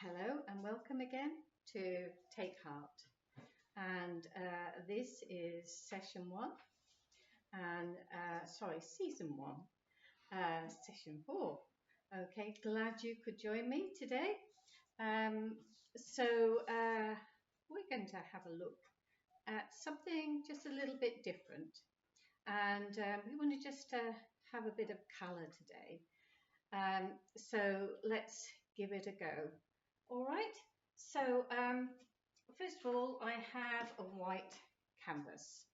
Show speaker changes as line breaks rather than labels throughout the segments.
Hello and welcome again to Take Heart, and this is session 1 and season 1, session 4. Okay, glad you could join me today. We're going to have a look at something just a little bit different, and we want to just have a bit of colour today. So let's give it a go. All right, so first of all, I have a white canvas.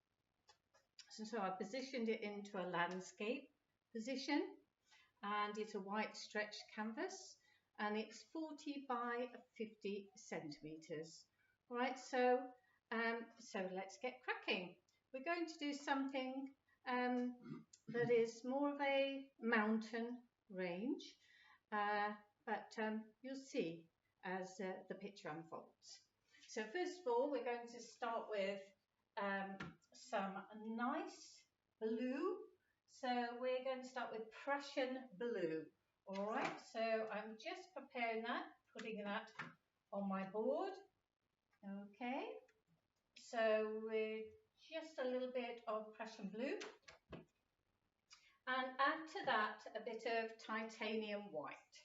So I positioned it into a landscape position, and it's a white stretched canvas, and it's 40 by 50 centimeters. All right, so let's get cracking. We're going to do something that is more of a mountain range, but you'll see as the picture unfolds. So first of all, we're going to start with some nice blue. So we're going to start with Prussian blue. All right, so I'm just preparing that, putting that on my board. Okay, so we're just a little bit of Prussian blue, and add to that a bit of titanium white.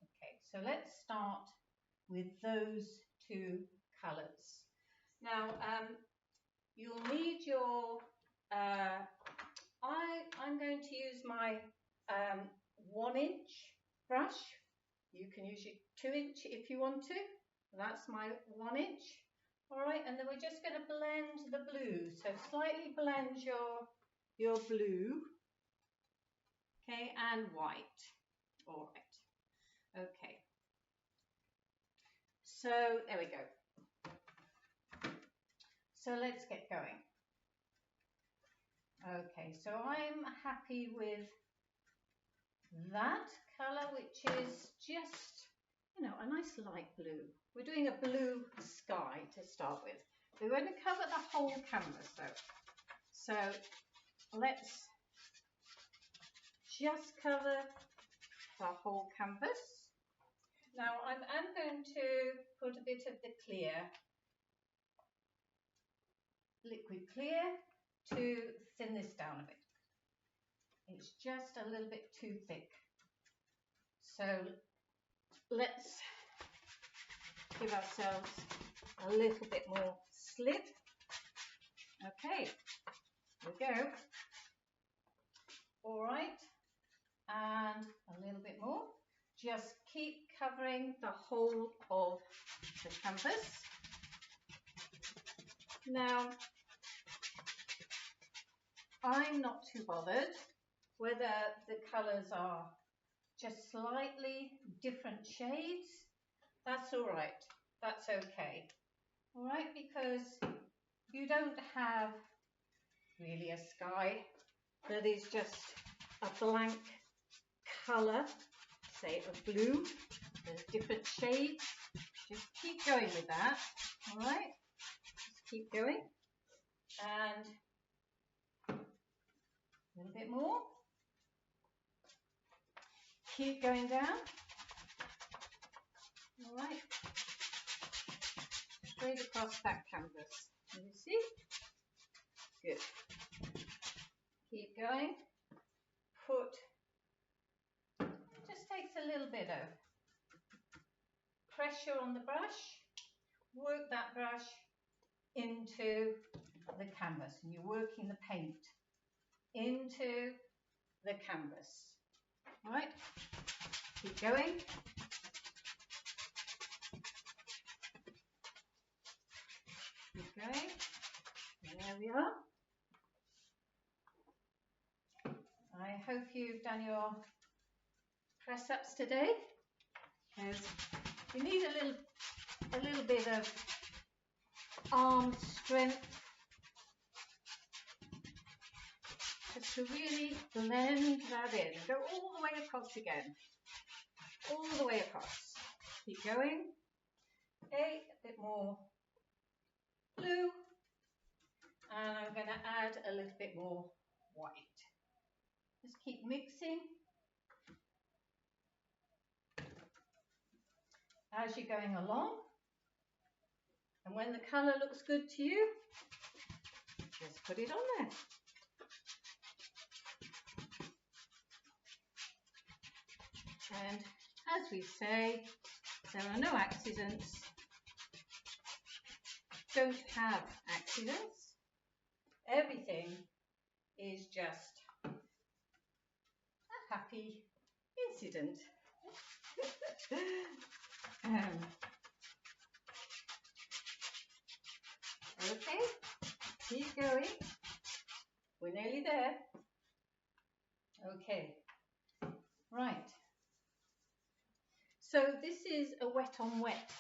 Okay, so let's start with those two colours. Now, you'll need your, I'm going to use my 1-inch brush. You can use your 2-inch if you want to. That's my 1-inch. All right, and then we're just going to blend the blue. So slightly blend your blue, okay, and white. All right. Okay, so there we go. So let's get going. Okay, so I'm happy with that colour, which is just, a nice light blue. We're doing a blue sky to start with. We're going to cover the whole canvas though. So let's just cover the whole canvas. Now I'm going to put a bit of the clear, liquid clear, to thin this down a bit. It's just a little bit too thick. So let's give ourselves a little bit more slip. Okay, here we go. All right, and a little bit more. Just keep covering the whole of the canvas. Now, I'm not too bothered whether the colours are just slightly different shades. That's all right. That's okay. All right, because you don't have really a sky that is just a blank colour, say of blue. There's different shades. Just keep going with that. All right, just keep going, and a little bit more. Keep going down. All right, straight across that canvas. Can you see? Good. Keep going. Just takes a little bit of pressure on the brush. Work that brush into the canvas, and you're working the paint into the canvas. All right, keep going. Keep going. And there we are. I hope you've done your press-ups today, because you need a little bit of arm strength just to really blend that in. Go all the way across again, all the way across. Keep going. Okay, a bit more blue, and I'm going to add a little bit more white. Just keep mixing. as you're going along. And when the colour looks good to you, just put it on there. And as we say, there are no accidents. Don't have accidents. Everything is just a happy incident. Okay, keep going. We're nearly there. Okay, right. So this is a wet on wet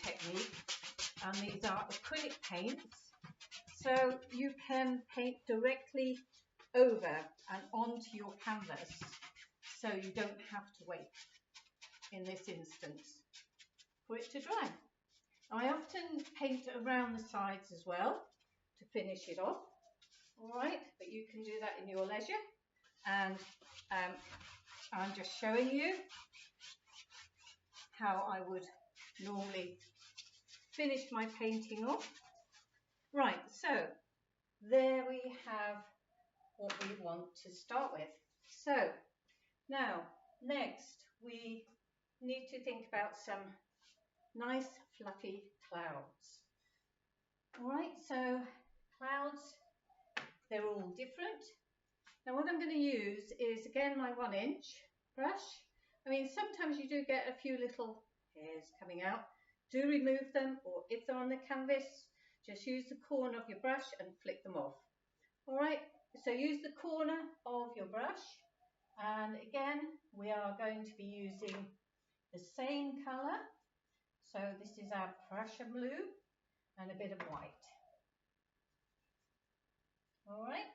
technique, and these are acrylic paints. So you can paint directly over and onto your canvas, so you don't have to wait, in this instance, for it to dry. I often paint around the sides as well to finish it off. All right, but you can do that in your leisure, and I'm just showing you how I would normally finish my painting off. Right, so there we have what we want to start with. So now, next we need to think about some nice fluffy clouds. All right, so clouds, they're all different. Now what I'm going to use is, again, my 1-inch brush. I mean, sometimes you do get a few little hairs coming out. Do remove them, or if they're on the canvas, just use the corner of your brush and flick them off. All right, so use the corner of your brush, and again, we are going to be using the same colour. So this is our Prussian blue and a bit of white. All right.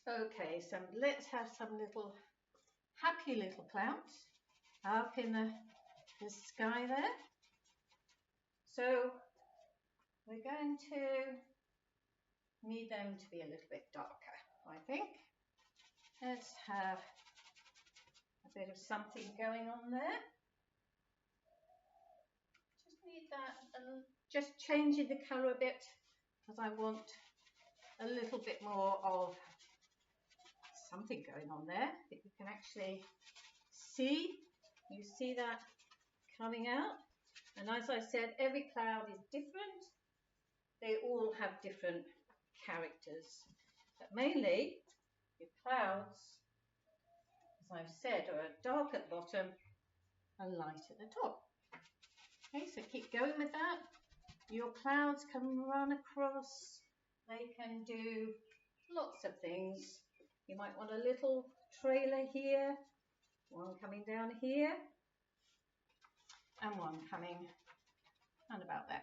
Okay, so let's have some little happy little clouds up in the sky there. So we're going to need them to be a little bit darker, I think. Let's have a bit of something going on there. Just need that, just changing the colour a bit, because I want a little bit more of something going on there that you can actually see. You see that coming out, and as I said, every cloud is different. They all have different characters, but mainly your clouds, as I've said, are dark at the bottom and light at the top. Okay, so keep going with that. Your clouds can run across, they can do lots of things. You might want a little trailer here, one coming down here, and one coming and about there.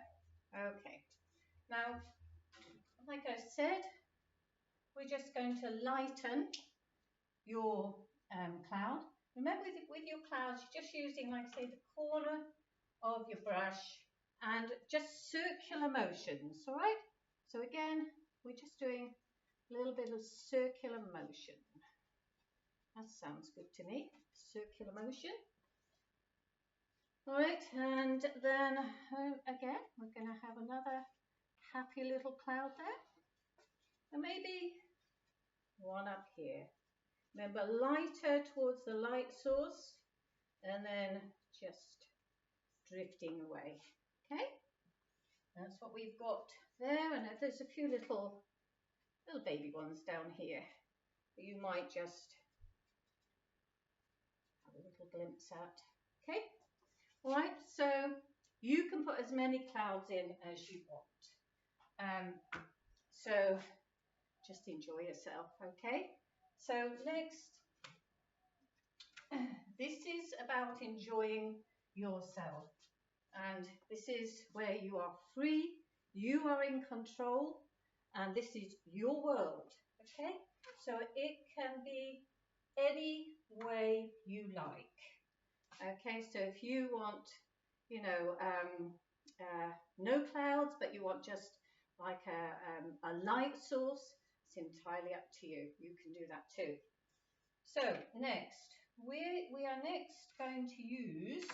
Okay, now, like I said, we're just going to lighten your cloud. Remember, with your clouds, you're just using, like I say, the corner of your brush and just circular motions, all right? So again, we're just doing a little bit of circular motion. That sounds good to me, circular motion. All right, and then again, we're going to have another happy little cloud there. And maybe one up here. Remember, lighter towards the light source, and then just drifting away. Okay, that's what we've got there. And there's a few little baby ones down here that you might just have a little glimpse at. Okay, all right, so you can put as many clouds in as you want. So just enjoy yourself. Okay, so next, this is about enjoying yourself, and this is where you are free, you are in control, and this is your world. Okay, so it can be any way you like. Okay, so if you want, you know, no clouds, but you want just like a light source, it's entirely up to you. You can do that too. So next, we are next going to use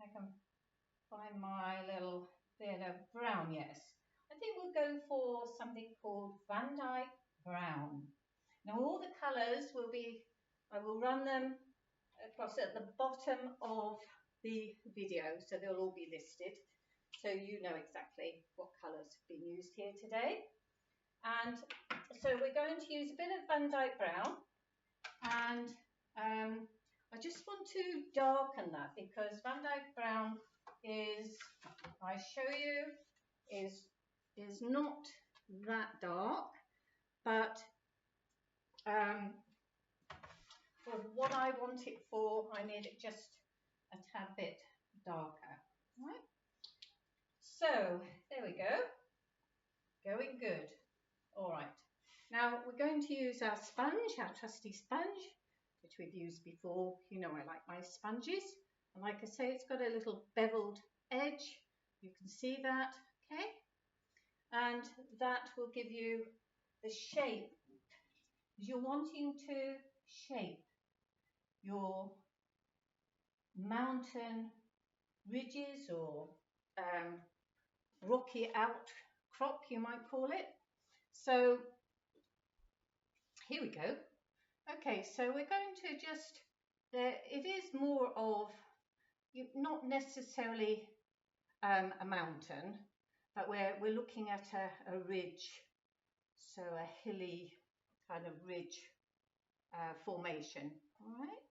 I can find my little bit of brown, yes. I think we'll go for something called VANDYKE brown. Now all the colours will be, I will run them across at the bottom of the video, so they'll all be listed, so you know exactly what colours have been used here today. And so we're going to use a bit of VANDYKE brown, and I just want to darken that because VANDYKE brown is, I show you, is not that dark, but for what I want it for, I need it just a tad bit darker. Right? So there we go. Going good. All right. Now we're going to use our sponge, our trusty sponge, which we've used before. You know I like my sponges. And like I say, it's got a little beveled edge. You can see that, okay? And that will give you the shape. You're wanting to shape your mountain ridges or rocky outcrop, you might call it. So here we go. Okay, so we're going to just, it is more of, not necessarily a mountain, but we're looking at a ridge, so a hilly kind of ridge formation, all right?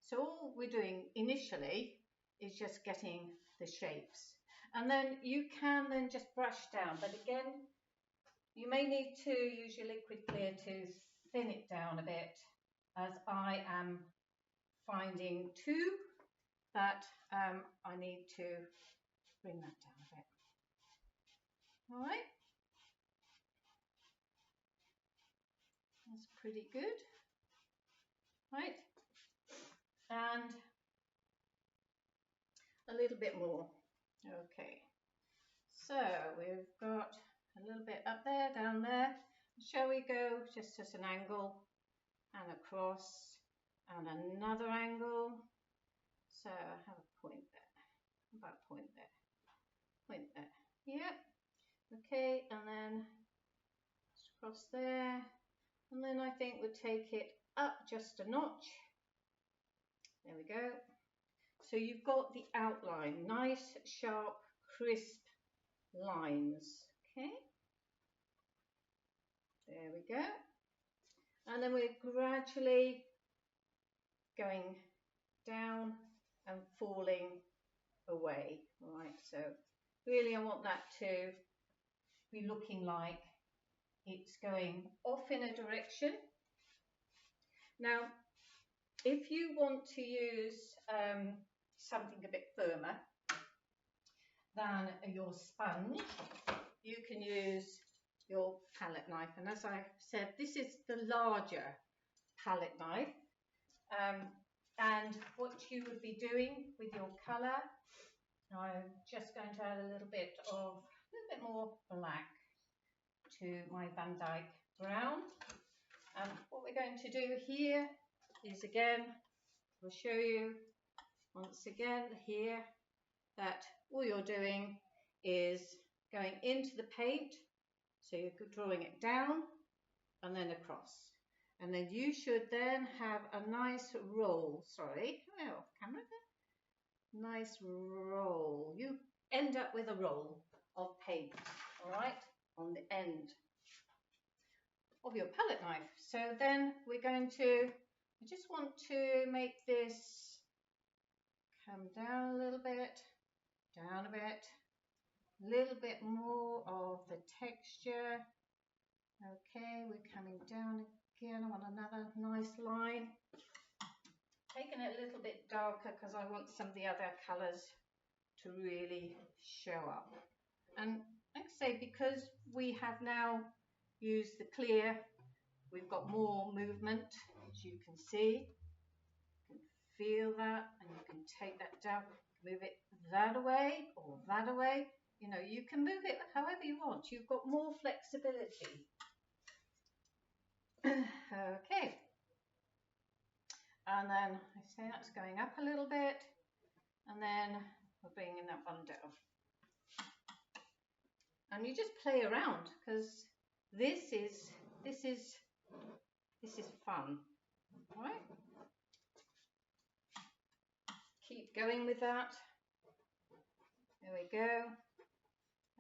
So all we're doing initially is just getting the shapes, and then you can then just brush down, but again, you may need to use your liquid clear to thin it down a bit, as I am finding too that I need to bring that down a bit. All right, that's pretty good, right? And a little bit more. Okay, so we've got a little bit up there, down there. Shall we go just at an angle and across and another angle? So I have a point there. How about point there? Point there. Yep. Okay, and then across there. And then I think we'll take it up just a notch. There we go. So you've got the outline, nice, sharp, crisp lines. Okay. There we go. And then we're gradually going down and falling away. All right, so really I want that to be looking like it's going off in a direction. Now, if you want to use something a bit firmer than your sponge, you can use your palette knife. And as I said, this is the larger palette knife. And what you would be doing with your colour, I'm just going to add a little bit more black to my VANDYKE brown. And what we're going to do here is, again, we'll show you once again here that all you're doing is going into the paint, so you're drawing it down and then across, and then you should then have a nice roll. Sorry, oh, camera there. Nice roll. You end up with a roll of paint, all right, on the end of your palette knife. So then we're going to, I just want to make this come down a little bit, down a bit, a little bit more of the texture. Okay, we're coming down again. I want another nice line. Taking it a little bit darker because I want some of the other colours to really show up. And like I say, because we have now used the clear, we've got more movement, as you can see. You can feel that, and you can take that down, move it that away or that away. You know, you can move it however you want. You've got more flexibility. Okay. And then I say that's going up a little bit. and then we're bringing that one down. And you just play around, because this is fun, right? Keep going with that. There we go.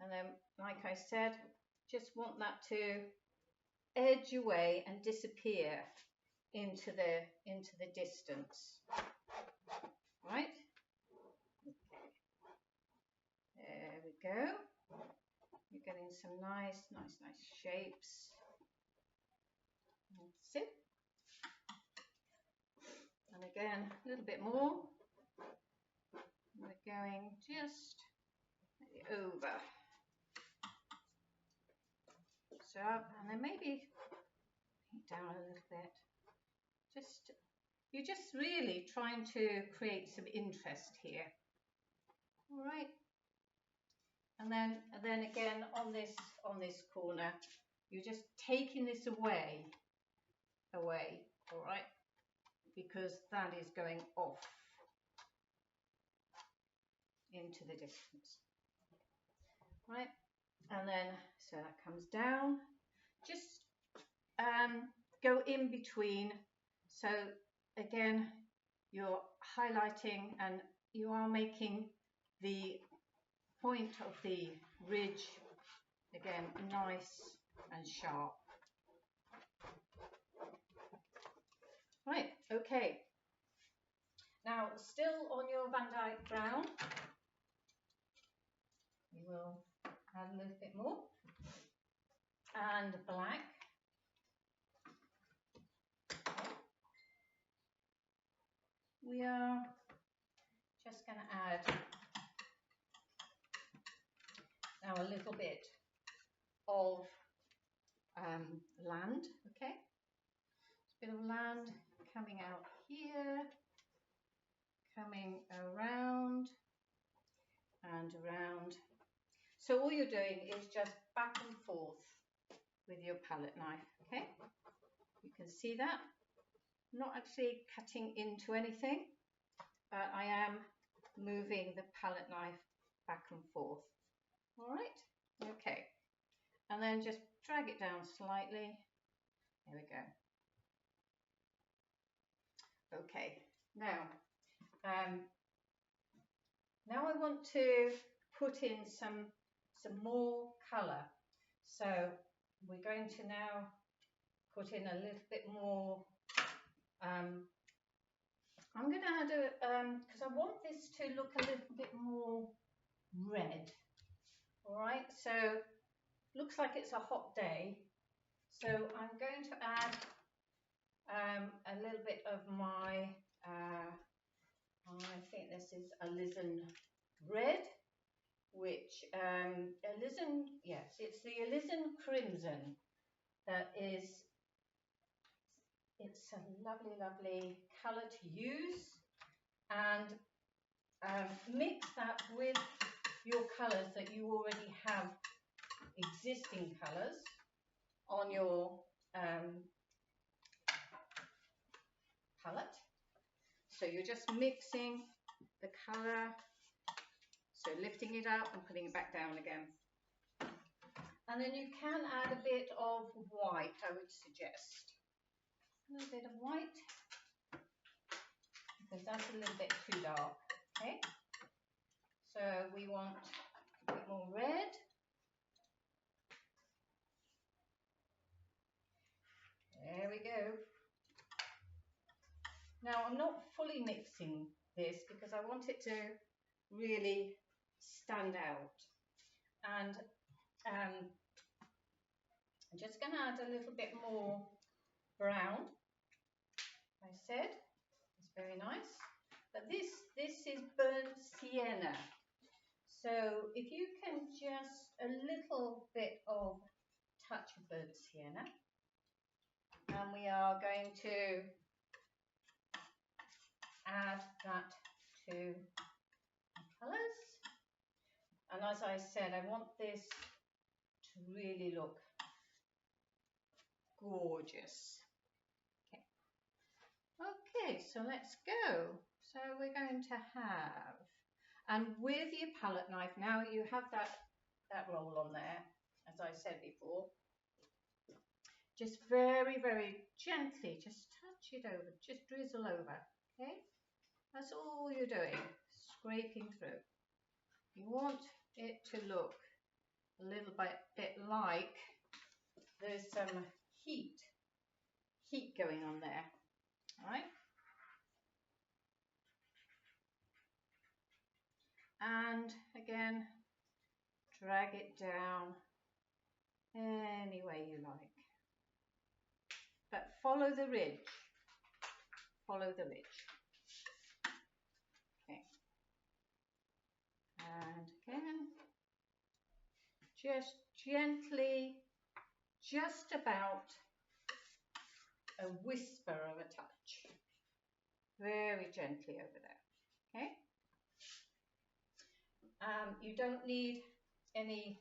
And then, like I said, just want that to edge away and disappear into the distance. Right? Okay. There we go. You're getting some nice shapes. That's it. And again, a little bit more. We're going just over. So, and then maybe down a little bit. You're just really trying to create some interest here. All right. And then again on this corner, you're just taking this away, all right, because that is going off into the distance, right? And then so that comes down. Just go in between. So again, you're highlighting and you are making the point of the ridge again nice and sharp. Right, okay. Now, still on your VANDYKE brown, we will add a little bit more, and black. We are just going to add now a little bit of land, okay? A bit of land coming out here, coming around and around. So all you're doing is just back and forth with your palette knife, okay? You can see that. I'm not actually cutting into anything, but I am moving the palette knife back and forth. All right, okay. And then just drag it down slightly. There we go. Okay, now I want to put in some more colour. So we're going to now put in a little bit more. I'm going to add a, because I want this to look a little bit more red. All right, so looks like it's a hot day. So I'm going to add a little bit of my, I think this is ALIZARIN red, which, ALIZARIN, yes, it's the ALIZARIN CRIMSON. That is, it's a lovely, lovely colour to use, and mix that with your colours that you already have, existing colours on your palette. So you're just mixing the colour, so lifting it up and putting it back down again. And then you can add a bit of white, I would suggest. A little bit of white, because that's a little bit too dark, okay? So we want a bit more red. There we go. Now I'm not fully mixing this because I want it to really stand out. And I'm just going to add a little bit more brown. I said it's very nice. But this is burnt sienna. So if you can just a little bit of touch of burnt sienna. And we are going to add that to the colours. And as I said, I want this to really look gorgeous. Okay, so let's go. So we're going to have And with your palette knife, now you have that roll on there, as I said before. Just very, very gently, just touch it over, just drizzle over, okay? That's all you're doing, scraping through. You want it to look a little bit like there's some heat going on there, all right? And again, drag it down any way you like. But follow the ridge. Follow the ridge. Okay. And again, just gently, just about a whisper of a touch. Very gently over there. Okay. You don't need any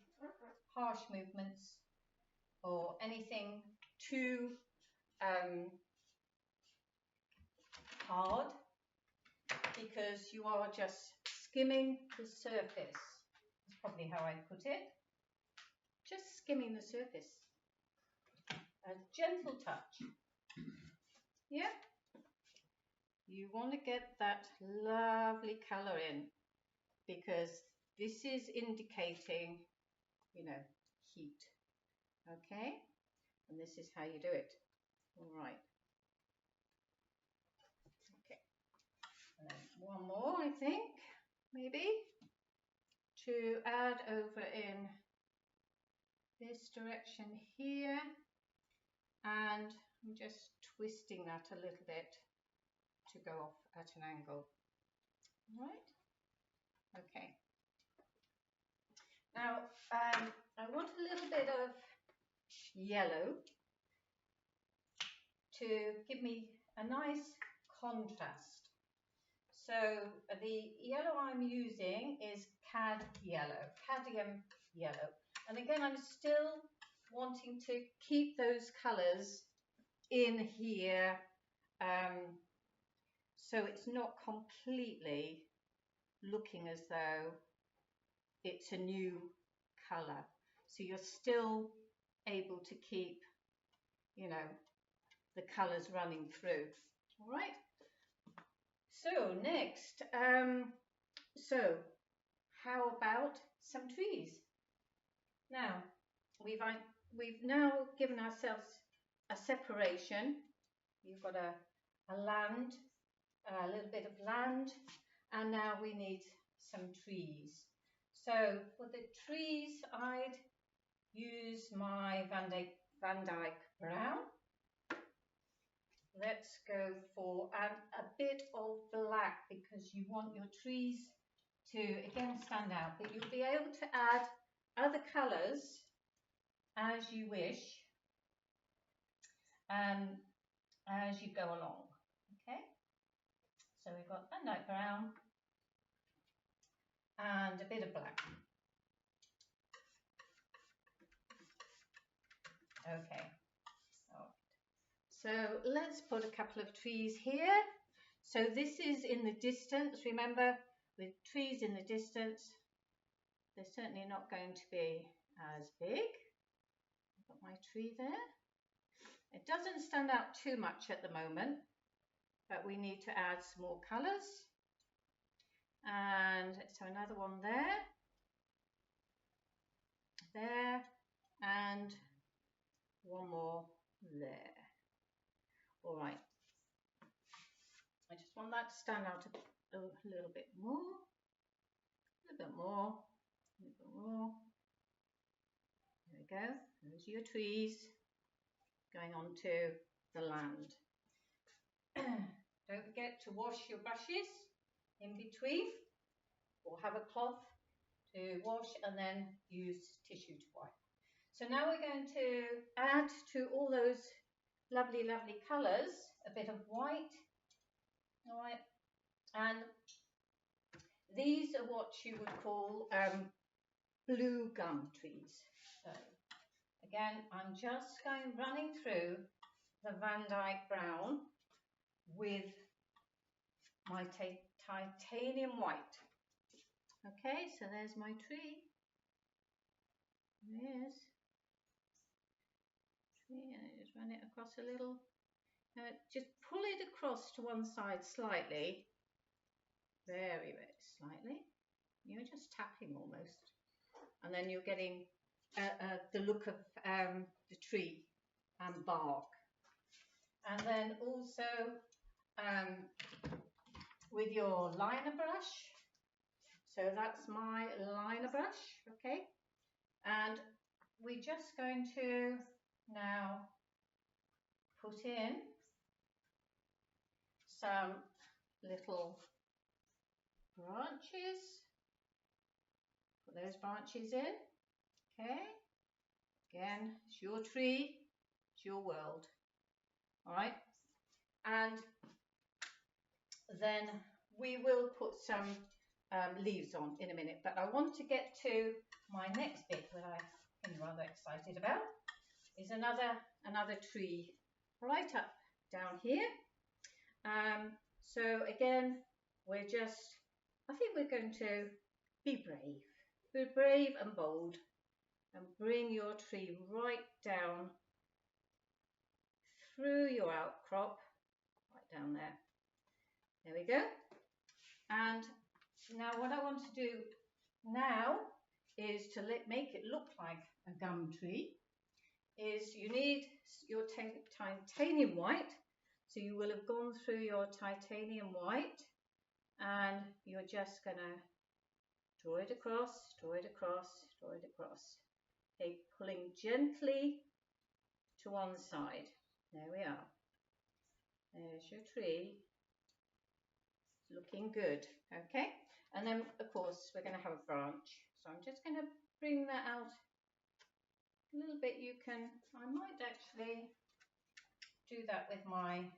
harsh movements or anything too hard, because you are just skimming the surface. That's probably how I put it. Just skimming the surface. A gentle touch. Yeah. You want to get that lovely colour in, because this is indicating, you know, heat. Okay? And this is how you do it. All right. Okay. And then one more, I think, maybe, to add over in this direction here. And I'm just twisting that a little bit to go off at an angle. All right? Okay. Now, I want a little bit of yellow to give me a nice contrast. So the yellow I'm using is CADIUM yellow. And again, I'm still wanting to keep those colours in here, so it's not completely looking as though it's a new colour. So you're still able to keep, you know, the colours running through. All right. So next, so how about some trees? Now we've now given ourselves a separation. You've got a land, a little bit of land, and now we need some trees. So for the trees, I'd use my VANDYKE brown. Let's go for a bit of black, because you want your trees to again stand out, but you'll be able to add other colours as you wish as you go along. Okay, so we've got VANDYKE brown and a bit of black. Okay. So let's put a couple of trees here. So this is in the distance. Remember, with trees in the distance, they're certainly not going to be as big. I've got my tree there. It doesn't stand out too much at the moment, but we need to add some more colours. And so another one there, and one more there. All right. I just want that to stand out a little bit more, a little bit more, a little bit more. There we go. Those are your trees going on to the land. Don't forget to wash your brushes in between, or have a cloth to wash and then use tissue to wipe. So now we're going to add to all those lovely, lovely colours a bit of white. All right, and these are what you would call blue gum trees. So again, I'm just running through the VANDYKE brown with my titanium white. Okay, so there's my tree. There's tree, and I just run it across a little. Just pull it across to one side slightly, very, very slightly. You're just tapping almost, and then you're getting the look of the tree and bark. And then also with your liner brush. So that's my liner brush, okay? And we're just going to now put in some little branches. Put those branches in, okay? Again, it's your tree, it's your world, all right? And then we will put some leaves on in a minute, but I want to get to my next bit that I'm rather excited about. Is another tree right up down here. So again, I think we're going to be brave. Be brave and bold and bring your tree right down through your outcrop, right down there. There we go. And now what I want to do now is to make it look like a gum tree. Is you need your titanium white. So you will have gone through your titanium white and you're just going to draw it across, draw it across, draw it across. Okay, pulling gently to one side. There we are. There's your tree. Looking good, okay? And then, of course, we're going to have a branch. So I'm just going to bring that out a little bit. I might actually do that with my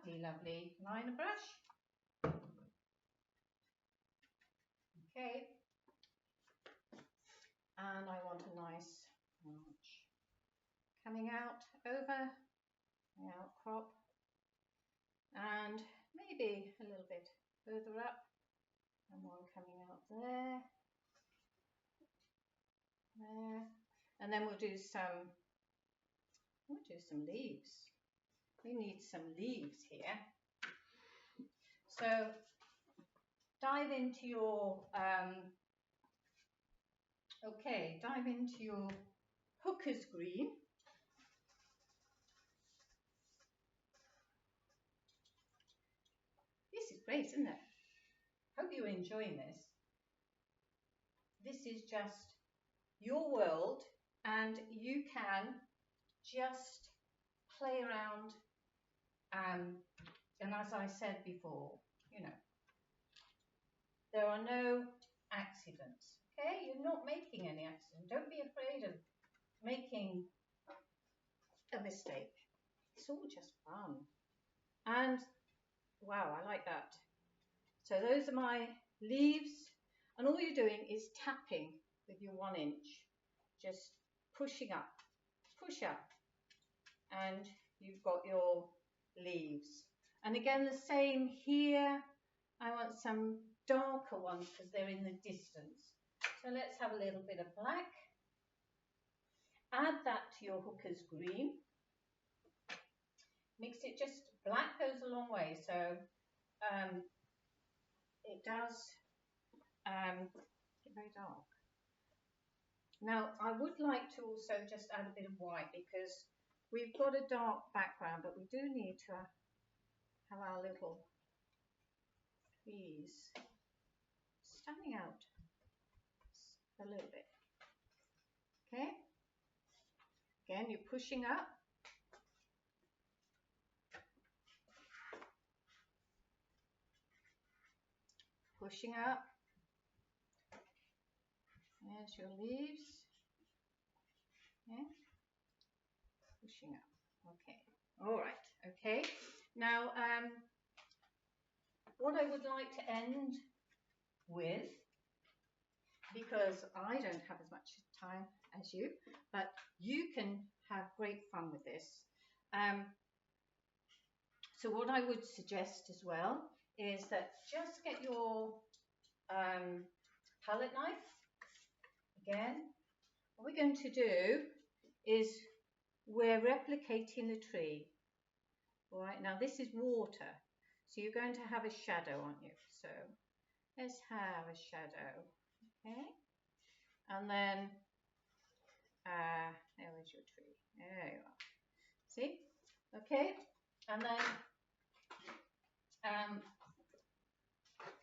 lovely liner brush. Okay. And I want a nice branch coming out over the outcrop and maybe a little bit further up, and one coming out there, and then we'll do some leaves. We need some leaves here. So dive into your Hooker's Green. This is great, isn't it? Hope you're enjoying this. This is just your world, and you can just play around. And as I said before, you know, there are no accidents. Okay, you're not making any accident. Don't be afraid of making a mistake. It's all just fun. And wow, I like that. So those are my leaves, and all you're doing is tapping with your 1 inch, just pushing up, push up, and you've got your leaves. And again, the same here. I want some darker ones because they're in the distance. So let's have a little bit of black. Add that to your Hooker's Green. Mix it, just black goes a long way. So it does get very dark. Now, I would like to also just add a bit of white because we've got a dark background, but we do need to have our little trees standing out a little bit. Okay? Again, you're pushing up. Pushing up. There's your leaves. Okay. Pushing up. Okay. All right. Okay. Now, what I would like to end with, because I don't have as much time as you, but you can have great fun with this. So what I would suggest as well is that just get your palette knife. Again, what we're going to do is we're replicating the tree. All right, now this is water, so you're going to have a shadow, aren't you? So let's have a shadow, okay? And then, there's your tree. There you are. See? Okay, and then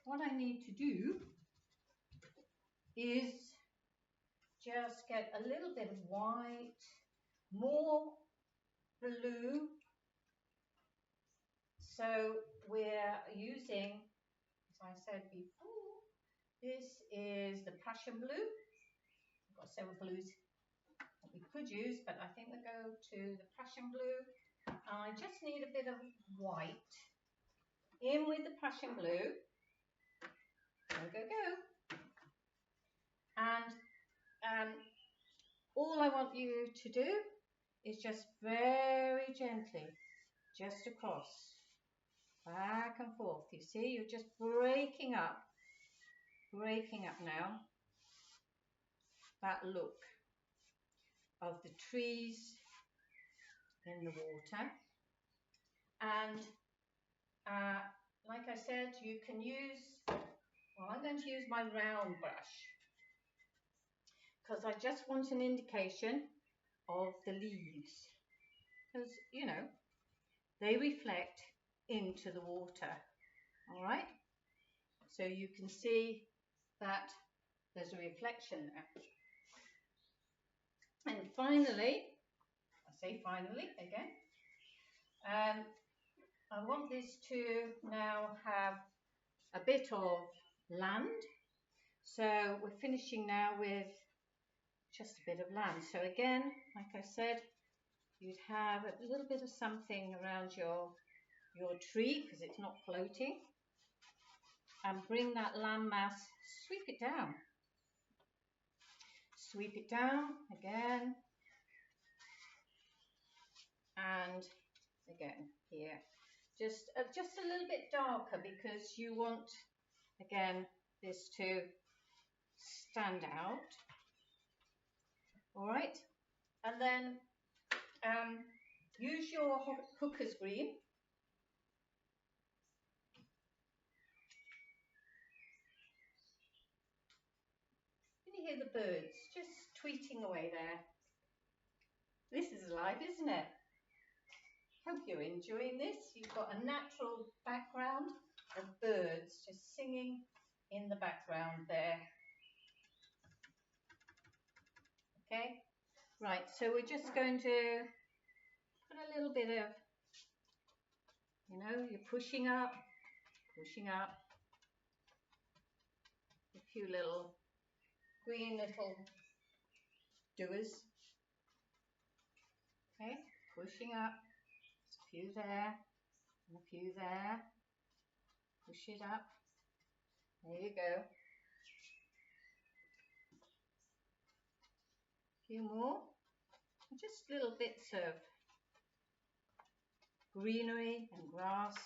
what I need to do is just get a little bit of white, more blue. So we're using, as I said before, this is the Prussian blue. I've got several blues that we could use, but I think we'll go to the Prussian blue. I just need a bit of white in with the Prussian blue. Go, go, go. And all I want you to do is just very gently, just across, back and forth. You see, you're just breaking up now that look of the trees in the water. And like I said, you can use, well, I'm going to use my round brush because I just want an indication of the leaves, because, you know, they reflect into the water. All right, so you can see that there's a reflection there. And finally, I say finally again, I want this to now have a bit of land. So we're finishing now with just a bit of land. So again, like I said, you'd have a little bit of something around your tree because it's not floating, and bring that land mass, sweep it down. Sweep it down again, and again here. Just a little bit darker because you want, again, this to stand out. All right, and then use your Hooker's green. Can you hear the birds just tweeting away there? This is live, isn't it? Hope you're enjoying this. You've got a natural background of birds just singing in the background there. Okay, right, so we're just going to put a little bit of, you know, you're pushing up, a few little green little doers. Okay, pushing up, a few there, and a few there. Push it up. There you go. A few more. Just little bits of greenery and grass.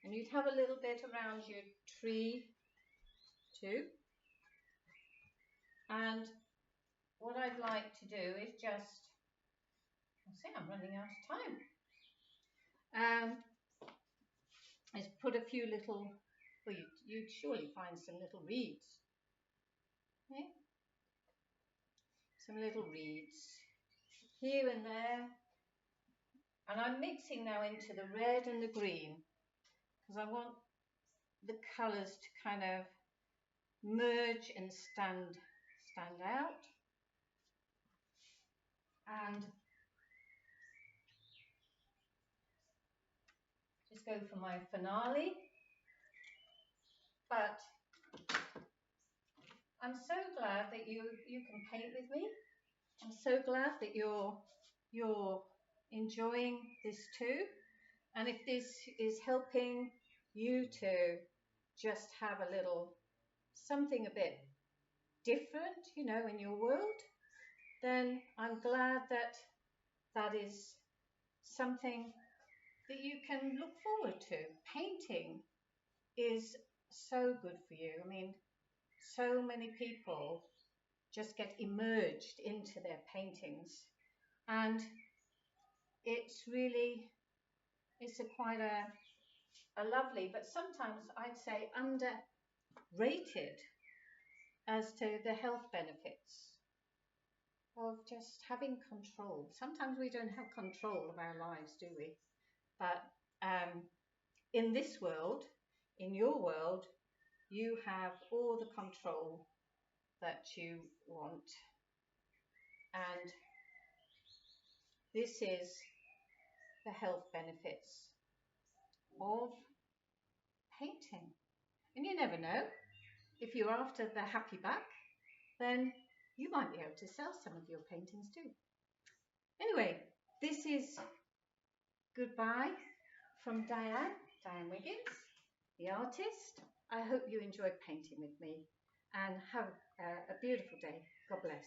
And you'd have a little bit around your tree too. And what I'd like to do is just, I see I'm running out of time. Is put a few little, well, you'd surely find some little reeds. Okay? Some little reeds here and there. And I'm mixing now into the red and the green because I want the colours to kind of merge and stand out. And just go for my finale. But I'm so glad that you can paint with me. I'm so glad that you're enjoying this too. And if this is helping you to just have a little something a bit different, you know, in your world, then I'm glad that that is something that you can look forward to. Painting is so good for you. I mean, so many people just get immersed into their paintings, and it's really, it's quite a lovely, but sometimes I'd say underrated as to the health benefits of just having control. Sometimes we don't have control of our lives, do we? But in this world, in your world, you have all the control that you want. And this is the health benefits of painting. And you never know, if you're after the happy back, then you might be able to sell some of your paintings too. Anyway, this is goodbye from Diane Wiggins, the artist. I hope you enjoyed painting with me, and have a beautiful day. God bless.